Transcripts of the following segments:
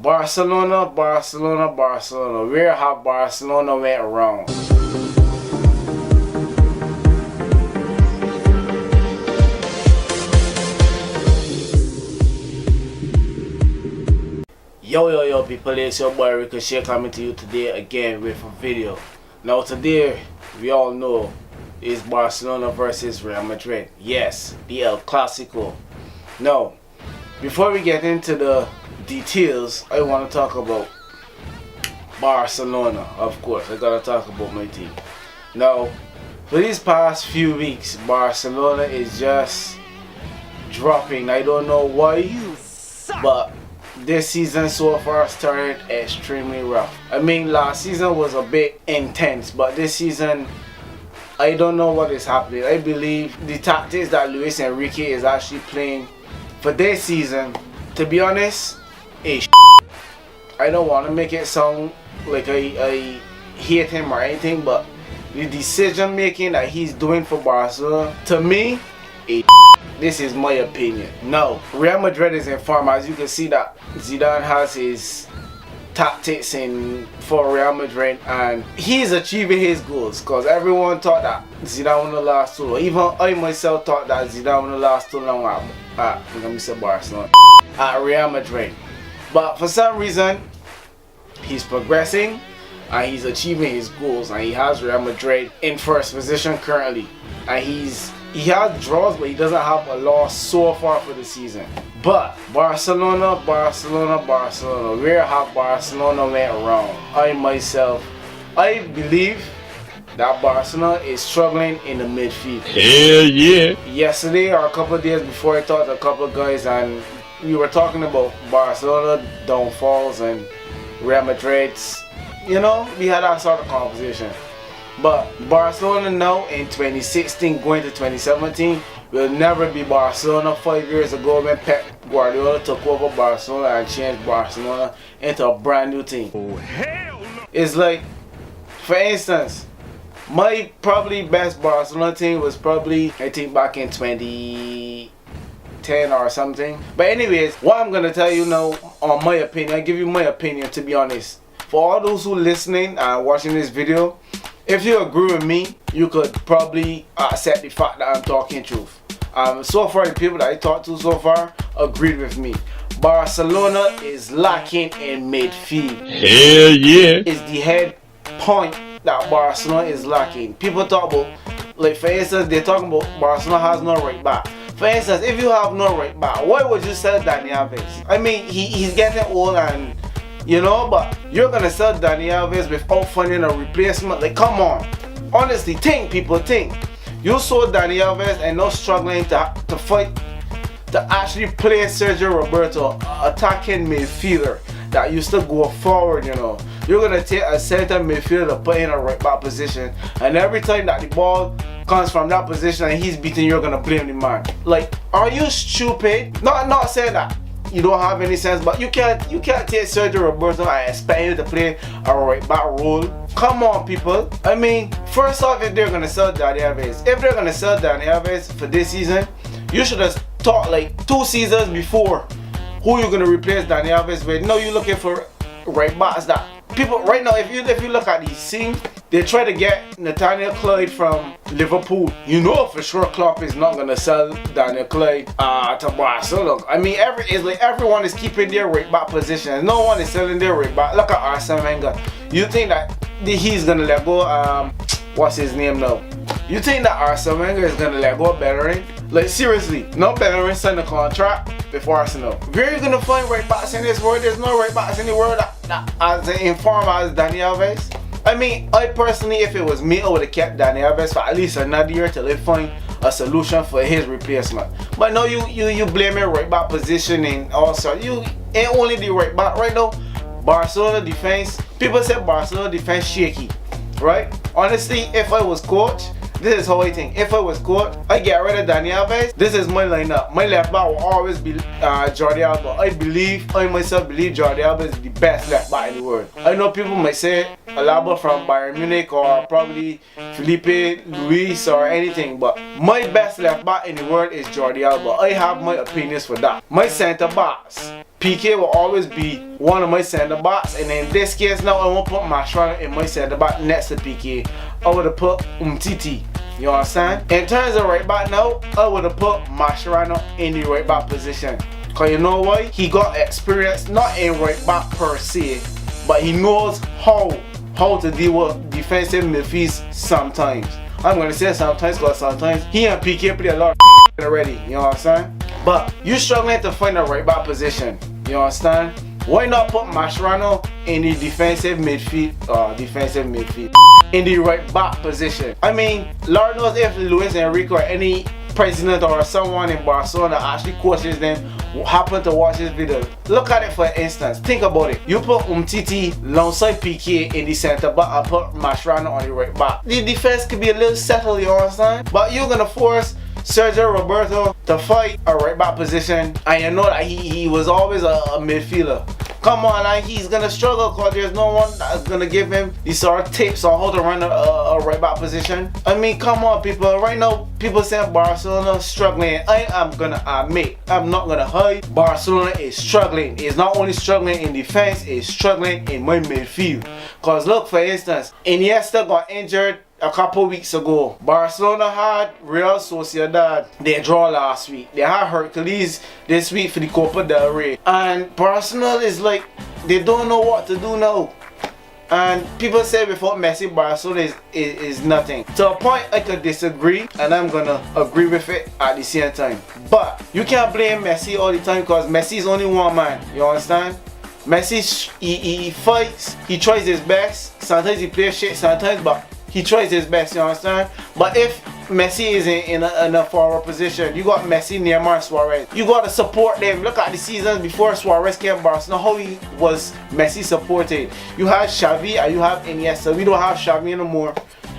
Barcelona, Barcelona, Barcelona. Where have Barcelona went wrong? Yo people, it's your boy Ricochet coming to you today again with a video. Now today, we all know, is Barcelona versus Real Madrid. Yes, the El Clasico. Now, before we get into the details, I want to talk about Barcelona. Of course, I gotta talk about my team. Now, for these past few weeks, Barcelona is just dropping. I don't know why, but this season so far started extremely rough. I mean, last season was a bit intense, but this season, I don't know what is happening. I believe the tactics that Luis Enrique is actually playing for this season, to be honest, is I don't want to make it sound like I hate him or anything, but the decision making that he's doing for Barcelona, to me, is this is my opinion. No, Real Madrid is in form. As you can see that Zidane has his tactics in for Real Madrid and he's achieving his goals, because everyone thought that Zidane wouldn't last too long. Even I myself thought that Zidane wouldn't last too long at Barcelona, at Real Madrid. But for some reason, he's progressing and he's achieving his goals, and he has Real Madrid in first position currently, and he has draws, but he doesn't have a loss so far for the season. But Barcelona, Barcelona, Barcelona. Where have Barcelona went wrong? I believe that Barcelona is struggling in the midfield. Hell yeah. Yesterday or a couple of days before, I talked to a couple of guys and we were talking about Barcelona downfalls and Real Madrid's. You know, we had that sort of conversation. But Barcelona now in 2016 going to 2017 will never be Barcelona 5 years ago when Pep Guardiola took over Barcelona and changed Barcelona into a brand new team. Oh hell no! It's like, for instance, my probably best Barcelona team was probably, I think, back in 2010 or something. But anyways, what I'm going to tell you now on my opinion, I give you my opinion, to be honest. For all those who listening and watching this video, if you agree with me, you could probably accept the fact that I'm talking truth. So far, the people that I talked to so far agreed with me. Barcelona is lacking in midfield. Hell yeah. It's the head point that Barcelona is lacking. People talk about, like for instance, they're talking about Barcelona has no right back. For instance, if you have no right back, why would you sell Dani Alves? I mean, he's getting old and, you know, but you're gonna sell Dani Alves without finding a replacement? Like, come on. Honestly, think, people, think. You sold Dani Alves and now struggling to fight, to actually play Sergio Roberto, attacking midfielder that used to go forward, you know. You're gonna take a center midfielder to put in a right back position, and every time that the ball comes from that position and he's beaten, you're gonna blame the man. Like, are you stupid? Not saying that you don't have any sense, but you can't take Sergio Roberto and expect him to play a right back role. Come on, people. I mean, first off, if they're gonna sell Dani Alves, for this season, you should have thought like 2 seasons before who you're gonna replace Dani Alves with. No, you're looking for right backs that people right now. If you look at the scene, they try to get Nathaniel Clyde from Liverpool. You know for sure Klopp is not gonna sell Daniel Clyde to Barcelona. I mean, it's like everyone is keeping their right back position. No one is selling their right back. Look at Arsene Wenger. You think that he's gonna let go? What's his name now? You think that Arsene Wenger is gonna let go of Bellerin? Like, seriously, no Bellerin signed a contract before Arsenal. Where are you gonna find right backs in this world? There's no right backs in the world that as informed as Dani Alves. I mean, I personally, if it was me, I would have kept Dani Alves for at least another year till they find a solution for his replacement. But no, you blaming right back position and also you ain't only the right back right now. Barcelona defense, people say Barcelona defense shaky, right? Honestly, if I was coach, this is how I think. If I was coach, I get rid of Dani Alves. This is my lineup. My left back will always be Jordi Alba. I myself believe Jordi Alba is the best left back in the world. I know people might say Alaba from Bayern Munich or probably Felipe Luis or anything, but my best left back in the world is Jordi Alba. I have my opinions for that. My centre backs, PK will always be one of my center backs, and in this case now I won't put Mascherano in my center back next to PK. I would have put Umtiti. You understand? In terms of right back now, I would have put Mascherano in the right back position. Cause you know why? He got experience not in right back per se, but he knows how to deal with defensive midfields sometimes. I'm gonna say sometimes because sometimes he and PK play a lot of already. You know what I'm saying? But you struggling to find a right back position. You understand? Why not put Mascherano in the defensive midfield? In the right back position. I mean, Lord knows if Luis Enrique or any president or someone in Barcelona actually coaches them happen to watch this video. Look at it for instance. Think about it. You put Umtiti alongside PK in the center back and put Mascherano on the right back. The defense could be a little settled, you understand? But you're gonna force Sergio Roberto to fight a right back position, and you know that he was always a midfielder. Come on, like he's gonna struggle because there's no one that's gonna give him the sort of tips on how to run a right back position. I mean, come on, people. Right now, people saying Barcelona struggling. I am gonna admit, I'm not gonna hide. Barcelona is struggling. It's not only struggling in defense, it's struggling in my midfield. Cause look, for instance, Iniesta got injured a couple weeks ago. Barcelona had Real Sociedad. They draw last week. They had Hercules this week for the Copa del Rey. And Barcelona is like, they don't know what to do now. And people say before Messi, Barcelona is nothing. To a point I could disagree, and I'm gonna agree with it at the same time. But you can't blame Messi all the time because Messi is only one man. You understand? Messi, he fights, he tries his best. Sometimes he plays shit, sometimes, but he tries his best, you understand? But if Messi is in a forward position, you got Messi, Neymar, Suarez. You got to support them. Look at the seasons before Suarez came to Barcelona, how he was Messi supported. You had Xavi and you have Iniesta. We don't have Xavi anymore.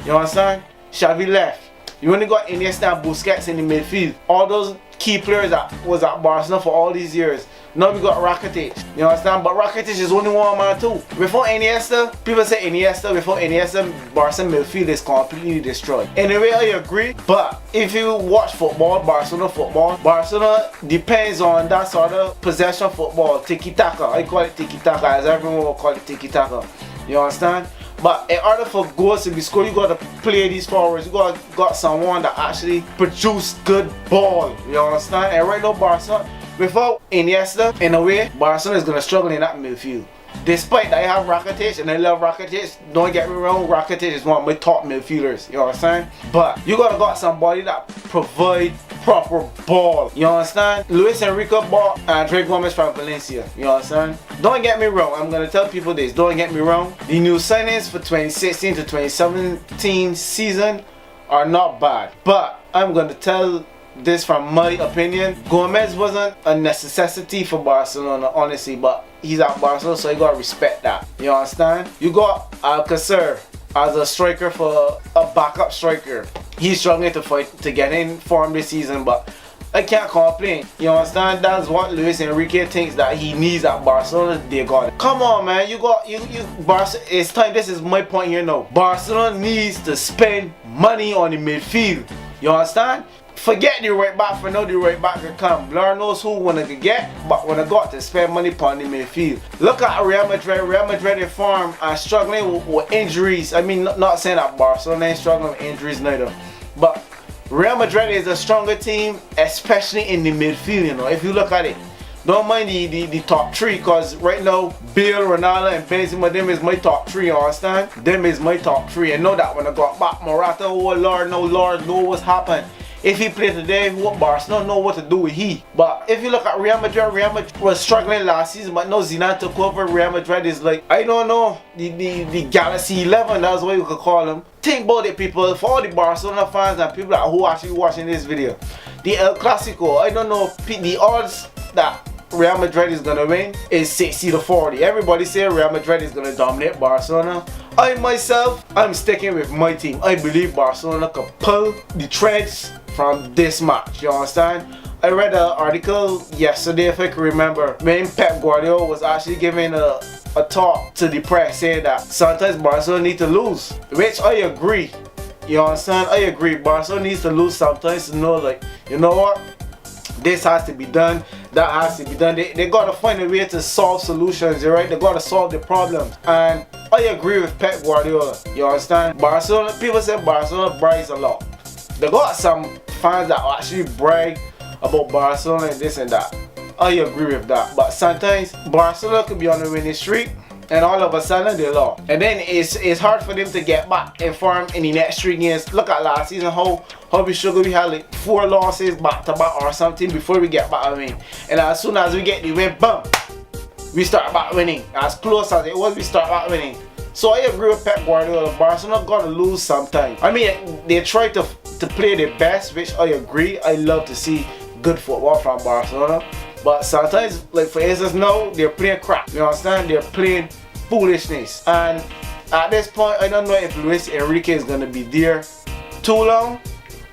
You understand? Xavi left. You only got Iniesta and Busquets in the midfield. All those key players that was at Barcelona for all these years. Now we got Rakitic, you understand? But Rakitic is only one man too. Before Iniesta, people say Iniesta, before Iniesta, Barcelona midfield is completely destroyed. Anyway, I agree, but if you watch football, Barcelona depends on that sort of possession football, tiki-taka. I call it tiki-taka, as everyone will call it tiki-taka. You understand? But in order for goals to be scored, you got to play these forwards. You got someone that actually produce good ball. You understand? And right now, Barcelona, without Iniesta, in a way, Barcelona is going to struggle in that midfield. Despite that I have Rakitic and I love Rakitic, don't get me wrong, Rakitic is one of my top midfielders, you understand? But you gotta got somebody that provide proper ball, you understand? Luis Enrique bought Andre Gomes from Valencia, you understand? Don't get me wrong, I'm gonna tell people this, don't get me wrong. The new signings for 2016 to 2017 season are not bad, but I'm gonna tell this from my opinion. Gomez wasn't a necessity for Barcelona, honestly, but he's at Barcelona, so you gotta respect that. You understand? You got Alcacer as a striker, for a backup striker. He's struggling to fight to get in form this season, but I can't complain. You understand? That's what Luis Enrique thinks that he needs at Barcelona. They got it. Come on, man. It's time. This is my point here now. Barcelona needs to spend money on the midfield. You understand? Forget the right back for now, the right back can come. Lord knows who wanna get, but when I got to spend money upon the midfield. Look at Real Madrid. Real Madrid in form and struggling with injuries. I mean, not saying that Barcelona ain't struggling with injuries neither, but Real Madrid is a stronger team, especially in the midfield, you know, if you look at it. Don't mind the top three, because right now, Bale, Ronaldo, and Benzema, them is my top three, you understand? Them is my top three. And know that when I got back Morata, oh Lord know what's happened. If he played today, Barcelona know what to do with he. But if you look at Real Madrid was struggling last season, but now Zidane took over. Real Madrid is like, I don't know, the Galaxy 11, that's what you could call them. Think about it, people, for all the Barcelona fans and people who actually watching this video. The El Clasico, I don't know, the odds that Real Madrid is gonna win is 60-40. Everybody say Real Madrid is gonna dominate Barcelona. I myself, I'm sticking with my team. I believe Barcelona can pull the threads from this match, you understand? I read an article yesterday, if I can remember, when Pep Guardiola was actually giving a talk to the press saying that sometimes Barcelona need to lose, which I agree. You understand? I agree. Barcelona needs to lose sometimes to know, like, you know what? This has to be done. That has to be done. They gotta find a way to solve solutions, right? They gotta solve the problems. And I agree with Pep Guardiola. You understand? Barcelona, people say Barcelona brags a lot. They got some fans that actually brag about Barcelona and this and that. I agree with that. But sometimes Barcelona could be on the winning streak and all of a sudden they lost. And then it's hard for them to get back in form in the next 3 games. Look at last season, how we struggled. We had like 4 losses back to back or something before we get back a win. And as soon as we get the win, boom, we start back winning. As close as it was, we start back winning. So I agree with Pep Guardiola. Barcelona gotta lose sometime. I mean, they try to play their best, which I agree. I love to see good football from Barcelona. But sometimes, like for instance now, they're playing crap. You understand? They're playing foolishness. And at this point, I don't know if Luis Enrique is gonna be there too long.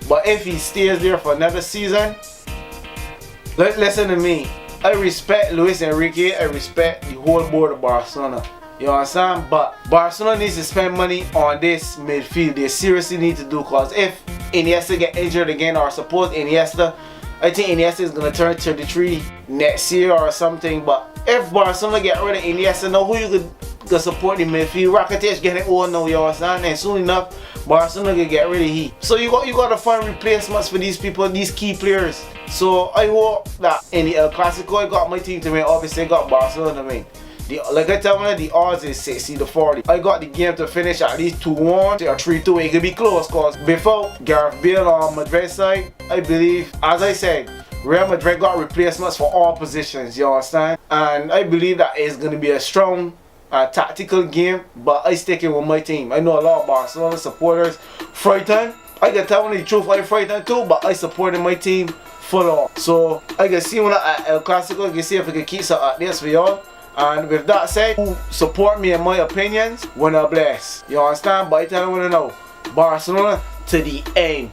But if he stays there for another season, listen to me. I respect Luis Enrique. I respect the whole board of Barcelona. You understand? But Barcelona needs to spend money on this midfield. They seriously need to do, because if Iniesta get injured again, or suppose Iniesta, I think Iniesta is going to turn 33 next year or something. But if Barcelona get rid of Iniesta, now who you could support the midfield? Rakitic getting old now, you understand? And soon enough, Barcelona can get rid of him. So you got to find replacements for these people, these key players. So I hope that in the El Clasico, I got my team to win. Obviously, I got Barcelona to win. Like I tell you, the odds is 60-40. I got the game to finish at least 2-1 or 3-2. It could be close, because before Gareth Bale on Madrid's side, I believe, as I said, Real Madrid got replacements for all positions, you understand? And I believe that it's going to be a strong tactical game, but I stick it with my team. I know a lot of Barcelona supporters frightened. I can tell you the truth, I'm frightened too, but I supported my team full on. So I can see when at El Clasico, I can see if I can keep some at this for y'all. And with that said, who support me in my opinions, when I bless. You understand? But I tell you what I know. Barcelona to the end.